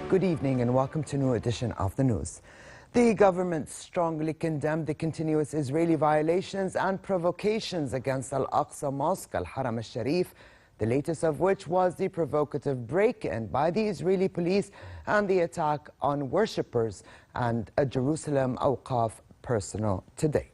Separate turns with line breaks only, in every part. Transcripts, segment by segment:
Good evening and welcome to a new edition of the news. The government strongly condemned the continuous Israeli violations and provocations against AlAqsa Mosque, Al-Haram al-Sharif, the latest of which was the provocative break-in by the Israeli police and the attack on worshippers and a Jerusalem Awqaf personnel today.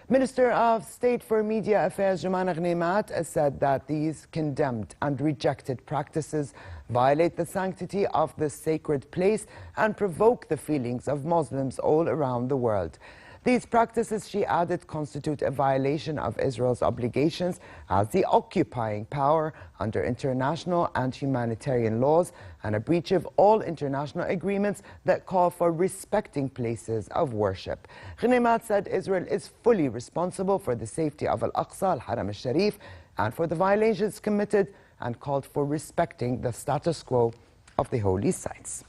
Minister of State for Media Affairs Jumana Ghnimat said that these condemned and rejected practices violate the sanctity of this sacred place and provoke the feelings of Muslims all around the world. These practices, she added, constitute a violation of Israel's obligations as the occupying power under international and humanitarian laws and a breach of all international agreements that call for respecting places of worship. Ghnimat said Israel is fully responsible for the safety of Al-Aqsa, Al-Haram al-Sharif, and for the violations committed, and called for respecting the status quo of the holy sites.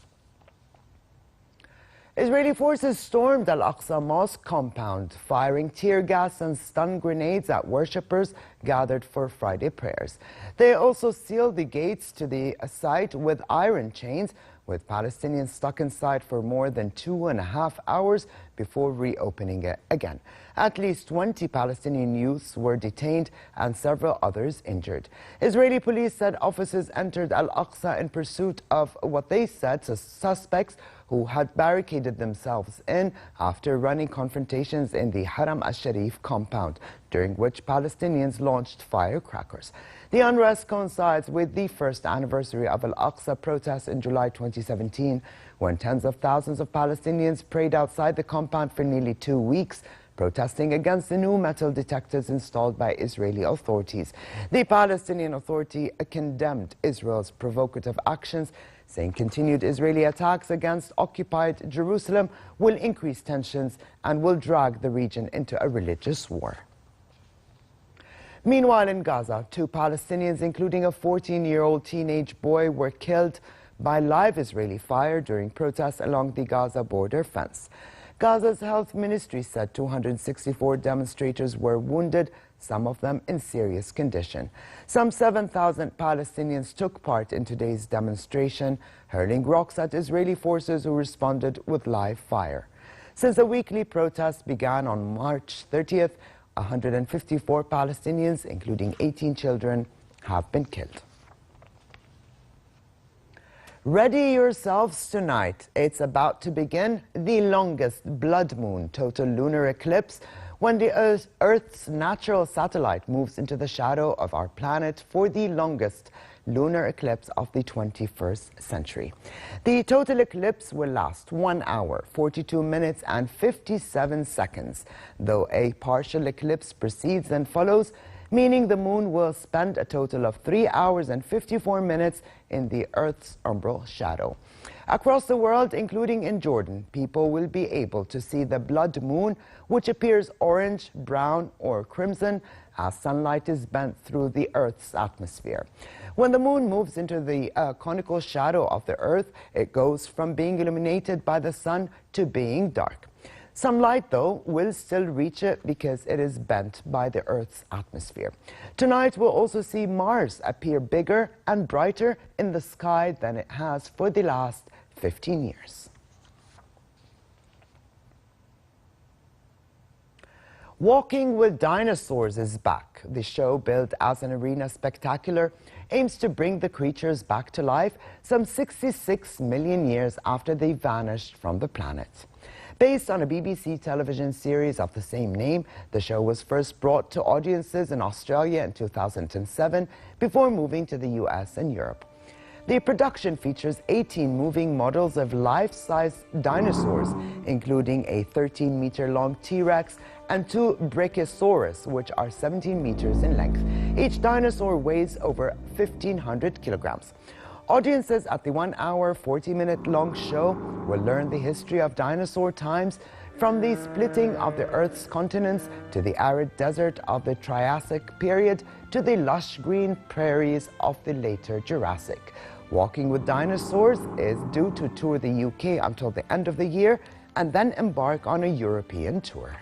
Israeli forces stormed Al-Aqsa Mosque compound, firing tear gas and stun grenades at worshippers gathered for Friday prayers. They also sealed the gates to the site with iron chains, with Palestinians stuck inside for more than 2.5 hours before reopening it again. At least 20 Palestinian youths were detained and several others injured. Israeli police said officers entered Al-Aqsa in pursuit of what they said suspects who had barricaded themselves in after running confrontations in the Haram al-Sharif compound, during which Palestinians launched firecrackers. The unrest coincides with the first anniversary of Al-Aqsa protests in July 2017, when tens of thousands of Palestinians prayed outside the compound for nearly 2 weeks, protesting against the new metal detectors installed by Israeli authorities. The Palestinian Authority condemned Israel's provocative actions, saying continued Israeli attacks against occupied Jerusalem will increase tensions and will drag the region into a religious war. Meanwhile, in Gaza, 2 Palestinians, including a 14-year-old teenage boy, were killed by live Israeli fire during protests along the Gaza border fence. Gaza's health ministry said 264 demonstrators were wounded, some of them in serious condition. Some 7,000 Palestinians took part in today's demonstration, hurling rocks at Israeli forces who responded with live fire. Since the weekly protests began on March 30th, 154 Palestinians, including 18 children, have been killed. Ready yourselves tonight. It's about to begin the longest blood moon total lunar eclipse, when the Earth's natural satellite moves into the shadow of our planet for the longest lunar eclipse of the 21st century. The total eclipse will last 1 hour, 42 minutes and 57 seconds, though a partial eclipse precedes and follows, meaning the moon will spend a total of 3 hours and 54 minutes in the Earth's umbral shadow. Across the world, including in Jordan, people will be able to see the blood moon, which appears orange, brown, or crimson as sunlight is bent through the Earth's atmosphere. When the moon moves into the conical shadow of the Earth, it goes from being illuminated by the sun to being dark. Some light, though, will still reach it because it is bent by the Earth's atmosphere. Tonight, we'll also see Mars appear bigger and brighter in the sky than it has for the last 15 years. Walking with Dinosaurs is back. The show, billed as an arena spectacular, aims to bring the creatures back to life some 66 million years after they vanished from the planet. Based on a BBC television series of the same name, the show was first brought to audiences in Australia in 2007 before moving to the US and Europe. The production features 18 moving models of life-size dinosaurs, including a 13-meter-long T-Rex and 2 Brachiosaurus, which are 17 meters in length. Each dinosaur weighs over 1,500 kilograms. Audiences at the 1 hour, 40-minute long show will learn the history of dinosaur times, from the splitting of the Earth's continents to the arid desert of the Triassic period to the lush green prairies of the later Jurassic. Walking with Dinosaurs is due to tour the UK until the end of the year and then embark on a European tour.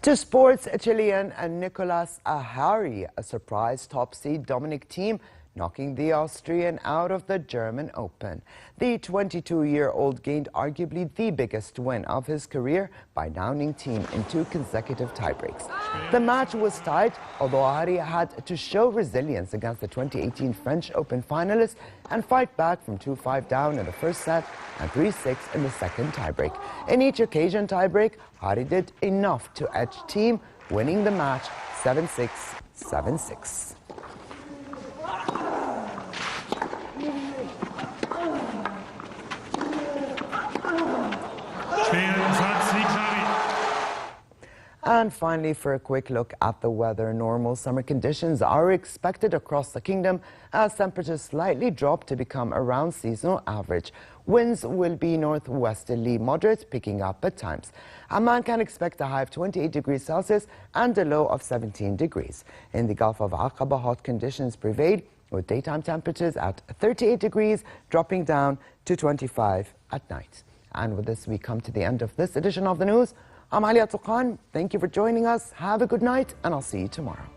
To sports, Chilean Nicolas Ahari, a surprise top seed Dominic team, knocking the Austrian out of the German Open. The 22-year-old gained arguably the biggest win of his career by downing team in 2 consecutive tiebreaks. The match was tied, although Ahari had to show resilience against the 2018 French Open finalist and fight back from 2-5 down in the first set and 3-6 in the second tiebreak. In each occasion tiebreak, Ahari did enough to edge team, winning the match 7-6, 7-6. And finally, for a quick look at the weather, normal summer conditions are expected across the kingdom as temperatures slightly drop to become around seasonal average. Winds will be northwesterly moderate, picking up at times. Amman can expect a high of 28 degrees Celsius and a low of 17 degrees. In the Gulf of Aqaba, hot conditions prevail, with daytime temperatures at 38 degrees, dropping down to 25 at night. And with this, we come to the end of this edition of the news. I'm AlAqsa Mosque. Thank you for joining us. Have a good night, and I'll see you tomorrow.